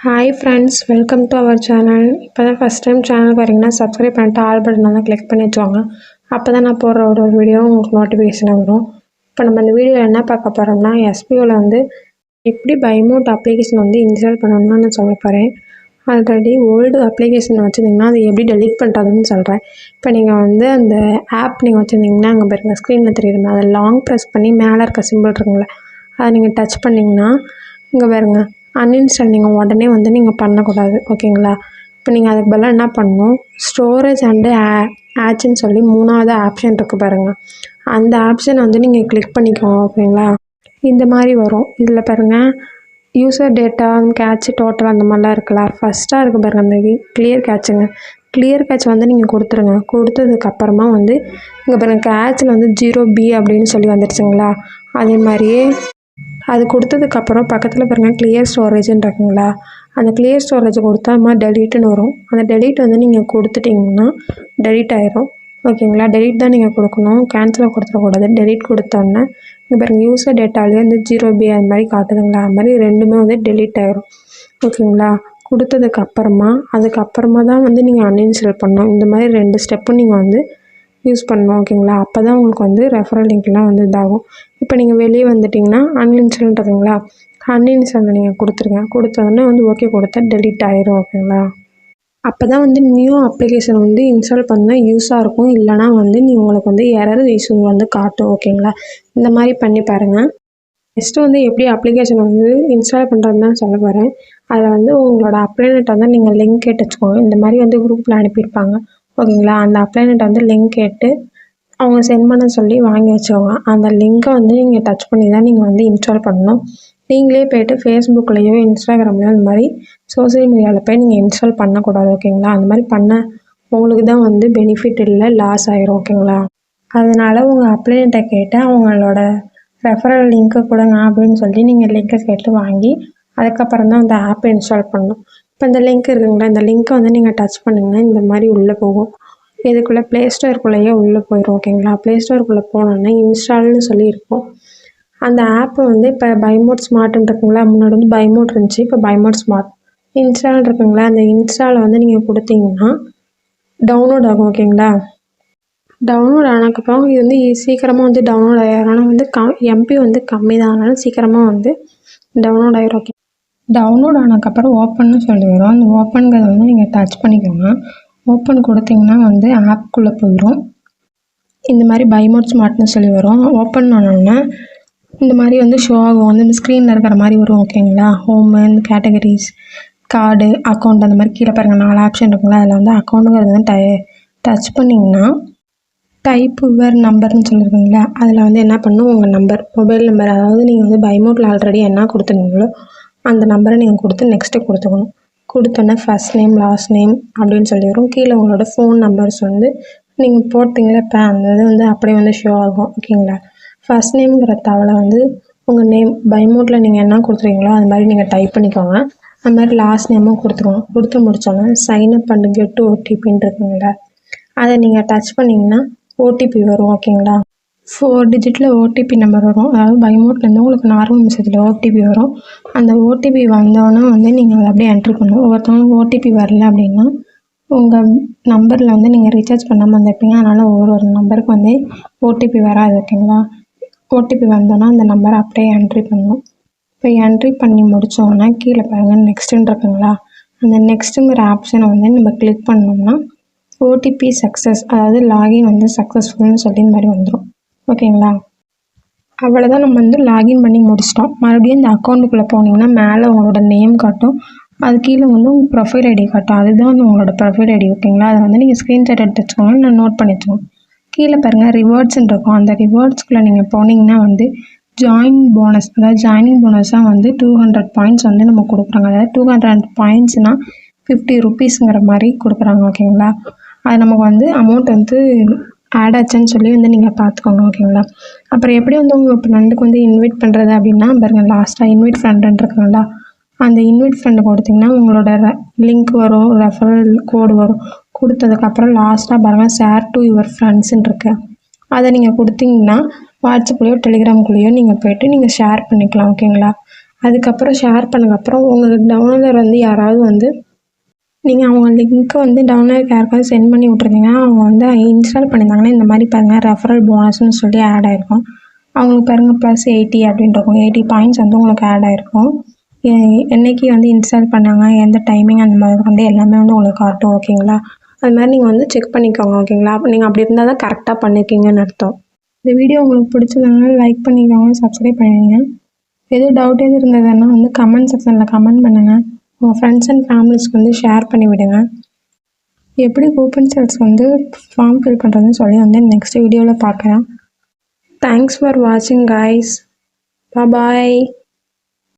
Hi friends, welcome to our channel. இப்போ தான் first time channel வரீங்கன்னா சப்ஸ்கிரைப் பண்ணிட்டு ஆல் பட்டன் வந்து கிளிக் பண்ணி வச்சுக்கோங்க. அப்போ தான் நான் போடுற ஒரு வீடியோ உங்களுக்கு நோட்டிஃபிகேஷன் வரும். இப்போ நம்ம இந்த வீடியோவில் என்ன பார்க்க போகிறோம்னா, எஸ்பிஓவில் வந்து எப்படி பைமோட் அப்ளிகேஷன் வந்து இன்ஸ்டால் பண்ணணும்னு நான் சொல்ல போகிறேன். ஆல்ரெடி ஓல்டு அப்ளிகேஷன் வச்சுருந்தீங்கன்னா அதை எப்படி டெலீட் பண்ணுறதுன்னு சொல்கிறேன். இப்போ நீங்கள் வந்து அந்த ஆப் நீங்கள் வச்சுருந்தீங்கன்னா அங்கே பாருங்க ஸ்க்ரீனில் தெரியுதுங்க, அதை லாங் ப்ரெஸ் பண்ணி மேலே இருக்க சிம்பிள் இருக்குங்களே அதை நீங்கள் டச் பண்ணிங்கன்னா இங்கே பாருங்க அன்இன்ஸ்டால் நீங்கள் உடனே வந்து நீங்கள் பண்ணக்கூடாது. ஓகேங்களா? இப்போ நீங்கள் அதுக்கு பதிலாக என்ன பண்ணணும், ஸ்டோரேஜ் அண்டு ஆட்ஸ்ன்னு சொல்லி 3வது ஆப்ஷன் இருக்குது பாருங்கள். அந்த ஆப்ஷனை வந்து நீங்கள் கிளிக் பண்ணிக்கோங்க. ஓகேங்களா? இந்த மாதிரி வரும். இதில் பாருங்கள் யூசர் டேட்டா கேட்ச் டோட்டல் அந்த மாதிரிலாம் இருக்குல்ல. ஃபஸ்ட்டாக இருக்குது பாருங்கள் அந்த கிளியர் கேட்சுங்க. கிளியர் கேட்ச் வந்து நீங்கள் கொடுத்துருங்க. கொடுத்ததுக்கப்புறமா வந்து இங்கே பாருங்கள் கேட்சில் வந்து 0B அப்படின்னு சொல்லி வந்துடுச்சுங்களா. அதே மாதிரியே அது கொடுத்ததுக்கப்புறம் பக்கத்தில் பாருங்கள் கிளியர் ஸ்டோரேஜ்னு இருக்குங்களா. அந்த கிளியர் ஸ்டோரேஜ் கொடுத்தா மாதிரி டெலீட்டுன்னு வரும். அந்த டெலீட் வந்து நீங்கள் கொடுத்துட்டிங்கன்னா டெலீட் ஆயிரும். ஓகேங்களா? டெலீட் தான் நீங்கள் கொடுக்கணும், கேன்சலாக கொடுத்துடக்கூடாது. டெலீட் கொடுத்தோன்னே இங்கே பாருங்கள் யூசர் டேட்டாலேயே வந்து 0B அது மாதிரி காட்டுதுங்களா. அது மாதிரி ரெண்டுமே வந்து டெலீட் ஆயிரும். ஓகேங்களா? அதுக்கப்புறமா தான் வந்து நீங்கள் அன்இன்ஸ்டால் பண்ணணும். இந்த மாதிரி 2 ஸ்டெப்பும் நீங்கள் வந்து யூஸ் பண்ணணும். ஓகேங்களா? அப்போ தான் உங்களுக்கு வந்து ரெஃபரல் லிங்க்லாம் வந்து இதாகும். இப்போ நீங்கள் வெளியே வந்துட்டிங்கன்னா அன்இன்ஸ்டால்ன்றதுங்களா, அன்இன்ஸ்டால் நீங்கள் கொடுத்துருங்க. கொடுத்தோடனே வந்து ஓகே கொடுத்தா டெலீட் ஆயிரும். ஓகேங்களா? அப்போ தான் வந்து நியூ அப்ளிகேஷன் வந்து இன்ஸ்டால் பண்ணால் யூஸாக இருக்கும். இல்லைனா வந்து உங்களுக்கு வந்து எரர் இஷ்யூ வந்து காட்டும். ஓகேங்களா? இந்த மாதிரி பண்ணி பாருங்கள். நெக்ஸ்ட்டு வந்து எப்படி அப்ளிகேஷன் வந்து இன்ஸ்டால் பண்ணுறதுன்னு தான் சொல்ல போகிறேன். அதில் வந்து உங்களோட அப்ளைனட் வந்து நீங்கள் லிங்க் கேட்டு வச்சுக்கோங்க. இந்த மாதிரி வந்து குரூப்பில் அனுப்பியிருப்பாங்க. ஓகேங்களா? அந்த அப்ளைனட் வந்து லிங்க் கேட்டு அவங்க சென்ட் பண்ண சொல்லி வாங்கி வச்சுக்கோங்க. அந்த லிங்க்கை வந்து நீங்கள் டச் பண்ணி தான் நீங்கள் வந்து இன்ஸ்டால் பண்ணணும். நீங்களே போய்ட்டு ஃபேஸ்புக்லேயோ இன்ஸ்டாகிராம்லேயோ அந்த மாதிரி சோசியல் மீடியாவில் போய் நீங்கள் இன்ஸ்டால் பண்ணக்கூடாது. ஓகேங்களா? அந்த மாதிரி பண்ண உங்களுக்கு தான் வந்து பெனிஃபிட் இல்லை, லாஸ் ஆயிரும். ஓகேங்களா? அதனால் உங்கள் அப்ளைனட்டை கேட்டு அவங்களோட ரெஃபரல் லிங்க்கை கொடுங்க அப்படின்னு சொல்லி நீங்கள் லிங்க்கை கேட்டு வாங்கி அதுக்கப்புறம் தான் அந்த ஆப்பை இன்ஸ்டால் பண்ணணும். இப்போ இந்த லிங்க் இருக்குங்களா, இந்த லிங்க்கை வந்து நீங்கள் டச் பண்ணிங்கன்னா இந்த மாதிரி உள்ளே போகும். இதுக்குள்ளே ப்ளே ஸ்டோருக்குள்ளேயே உள்ளே போயிடும். ஓகேங்களா? ப்ளே ஸ்டோருக்குள்ளே போனோன்னா இன்ஸ்டால்னு சொல்லி இருக்கும். அந்த ஆப்பை வந்து இப்போ பைமோட் ஸ்மார்ட்னு இருக்குங்களா, முன்னாடி வந்து பைமோட் இருந்துச்சு, இப்போ பைமோட் ஸ்மார்ட் இன்ஸ்டால் இருக்குங்களா. அந்த இன்ஸ்டாலை வந்து நீங்கள் கொடுத்தீங்கன்னா டவுன்லோட் ஆகும். ஓகேங்களா? டவுன்லோட் ஆனதுக்கப்புறம் இது வந்து சீக்கிரமாக வந்து டவுன்லோட் ஆகிடும். ஆனால் வந்து எம்பி வந்து கம்மி தான், அதனால சீக்கிரமாக வந்து டவுன்லோட் ஆகிடும். ஓகே, டவுன்லோட் ஆனதுக்கப்புறம் ஓப்பன்னு சொல்லி வரும். அந்த ஓப்பனுங்கிறத வந்து நீங்கள் டச் பண்ணிக்கோங்க. ஓப்பன் கொடுத்தீங்கன்னா வந்து ஆப்குள்ளே போயிடும். இந்த மாதிரி பைமோட் ஸ்மார்ட்னு சொல்லி வரும். ஓப்பன் ஆனோடனே இந்த மாதிரி வந்து ஷோ ஆகும், வந்து ஸ்க்ரீனில் இருக்கிற மாதிரி வரும். ஓகேங்களா? ஹோமு, கேட்டகரிஸ், கார்டு, அக்கௌண்ட் அந்த மாதிரி கீழே பாருங்கள் 4 ஆப்ஷன் இருக்குங்களா. அதில் வந்து அக்கௌண்ட்டுங்கிறது வந்து டச் பண்ணிங்கன்னா டைப் யுவர் நம்பர்னு சொல்லியிருக்கீங்களா, அதில் வந்து என்ன பண்ணணும், உங்கள் நம்பர், மொபைல் நம்பர், அதாவது நீங்கள் வந்து பைமோட்டில் ஆல்ரெடி என்ன கொடுத்துருந்தீங்களோ அந்த நம்பரை நீங்கள் கொடுத்து நெக்ஸ்ட்டு கொடுத்துக்கணும். கொடுத்தோன்னே ஃபஸ்ட் நேம் லாஸ்ட் நேம் அப்படின்னு சொல்லி வரும். கீழே உங்களோட ஃபோன் நம்பர்ஸ் வந்து நீங்கள் போட்டிங்களா இப்போ அந்த இது வந்து அப்படியே வந்து ஷோ ஆகும். ஓகேங்களா? ஃபஸ்ட் நேம்ங்கிற தவளை வந்து உங்கள் நேம் பைமோட்டில் நீங்கள் என்ன கொடுத்துருக்கீங்களோ அது மாதிரி நீங்கள் டைப் பண்ணிக்கோங்க. அது மாதிரி லாஸ்ட் நேமும் கொடுத்துருவோம். கொடுத்து முடித்தோன்னே சைன்அப் அண்ட் கெட் ஓடிபின்னு இருக்குங்களா, அதை நீங்கள் டச் பண்ணிங்கன்னா ஓடிபி வரும். ஓகேங்களா? 4 டிஜிட்டில் ஓடிபி நம்பர் வரும். அதாவது பைமோட்லேருந்து உங்களுக்கு நார்மல் மெசேஜில் ஓடிபி வரும். அந்த ஓடிபி வந்தோன்னே வந்து நீங்கள் அதை அப்படியே என்ட்ரி பண்ணணும். ஒவ்வொருத்தவங்க ஓடிபி வரல அப்படின்னா உங்கள் நம்பரில் வந்து நீங்கள் ரீசார்ஜ் பண்ணாமல் வந்துருப்பீங்க, அதனால் ஒரு நம்பருக்கு வந்து ஓடிபி வராது. ஓகேங்களா? ஓடிபி வந்தோன்னா அந்த நம்பரை அப்படியே என்ட்ரி பண்ணணும். இப்போ என்ட்ரி பண்ணி முடித்தோன்னா கீழே பாருங்கள் நெக்ஸ்ட்டுன்னு இருக்குங்களா, அந்த நெக்ஸ்ட்டுங்கிற ஆப்ஷனை வந்து நம்ம கிளிக் பண்ணோம்னா ஓடிபி சக்ஸஸ், அதாவது லாகின் வந்து சக்ஸஸ்ஃபுல்னு சொல்லி இந்த மாதிரி வந்துடும். ஓகேங்களா? அவ்வளோதான், நம்ம வந்து லாகின் பண்ணி முடிச்சிட்டோம். மறுபடியும் இந்த அக்கௌண்ட்டுக்குள்ளே போனீங்கன்னா மேலே உங்களோட நேம் காட்டும், அது கீழே வந்து உங்கள் ப்ரொஃபைல் ஐடி காட்டும். அதுதான் வந்து உங்களோட ப்ரொஃபைல் ஐடி. ஓகேங்களா? அதை வந்து நீங்கள் ஸ்க்ரீன்ஷாட் எடுத்து வச்சுக்கோங்க, நான் நோட் பண்ணி வச்சுக்கோங்க. கீழே பாருங்கள் ரிவார்ட்ஸ்ன்னு இருக்கும். அந்த ரிவார்ட்ஸ்குள்ளே நீங்கள் போனீங்கன்னா வந்து ஜாயினிங் போனஸ், அதாவது ஜாயினிங் போனஸாக வந்து 200 பாயிண்ட்ஸ் வந்து நம்ம கொடுக்குறாங்க. அதாவது 200 பாயிண்ட்ஸ்னால் 50 ருபீஸுங்கிற மாதிரி கொடுக்குறாங்க. ஓகேங்களா? அது நமக்கு வந்து அமௌண்ட் வந்து ஆட் ஆச்சுன்னு சொல்லி வந்து நீங்கள் பார்த்துக்கோங்க. ஓகேங்களா? அப்புறம் எப்படி வந்து உங்கள் ஃப்ரெண்டுக்கு வந்து இன்வைட் பண்ணுறது அப்படின்னா பாருங்கள், லாஸ்ட்டாக இன்வைட் ஃப்ரெண்டுன்னு இருக்குங்களா, அந்த இன்வைட் ஃப்ரெண்டு கொடுத்திங்கன்னா உங்களோட லிங்க் வரும், ரெஃபரல் கோடு வரும். கொடுத்ததுக்கப்புறம் லாஸ்ட்டாக பாருங்கள் ஷேர் டு யுவர் ஃப்ரெண்ட்ஸுன்னு இருக்கு, அதை நீங்கள் கொடுத்தீங்கன்னா வாட்ஸ்அப்லேயோ டெலிகிராம்குள்ளேயோ நீங்கள் போய்ட்டு நீங்கள் ஷேர் பண்ணிக்கலாம். ஓகேங்களா? அதுக்கப்புறம் ஷேர் பண்ணக்கப்புறம் உங்களுக்கு டவுன்லோடர் வந்து யாராவது வந்து நீங்கள் அவங்க லிங்க்கை வந்து டவுன்லோட் யாருக்காவது சென்ட் பண்ணி விட்ருந்தீங்கன்னா அவங்க வந்து இன்ஸ்டால் பண்ணியிருந்தாங்கன்னா இந்த மாதிரி பாருங்கள் ரெஃபரல் போனஸ்னு சொல்லி ஆட் ஆகிருக்கும். அவங்களுக்கு பாருங்கள் +80 அப்படின்ட்டு இருக்கும். 80 பாயிண்ட்ஸ் வந்து உங்களுக்கு ஆட் ஆகிருக்கும். என்னைக்கு வந்து இன்ஸ்டால் பண்ணாங்க, எந்த டைமிங், அந்த மாதிரி வந்து எல்லாமே வந்து உங்களுக்கு காட்டும். ஓகேங்களா? அது மாதிரி நீங்கள் வந்து செக் பண்ணிக்கோங்க. ஓகேங்களா? நீங்கள் அப்படி இருந்தால் தான் கரெக்டாக பண்ணியிருக்கீங்கன்னு அர்த்தம். இந்த வீடியோ உங்களுக்கு பிடிச்சதுனால லைக் பண்ணிக்கோங்க, சப்ஸ்கிரைப் பண்ணிடுங்க. எதுவும் டவுட் எது இருந்ததுன்னா வந்து கமெண்ட் செக்ஷனில் கமெண்ட் பண்ணுங்கள். உங்கள் ஃப்ரெண்ட்ஸ் அண்ட் ஃபேமிலிஸ்க்கு வந்து ஷேர் பண்ணி விடுங்க. எப்படி கூப்பன் சேல்ஸ் வந்து ஃபார்ம் ஃபில் பண்ணுறதுன்னு சொல்லி வந்து நெக்ஸ்ட் வீடியோவில் பார்க்குறேன். தேங்க்ஸ் ஃபார் வாட்சிங் கைஸ். பாய்.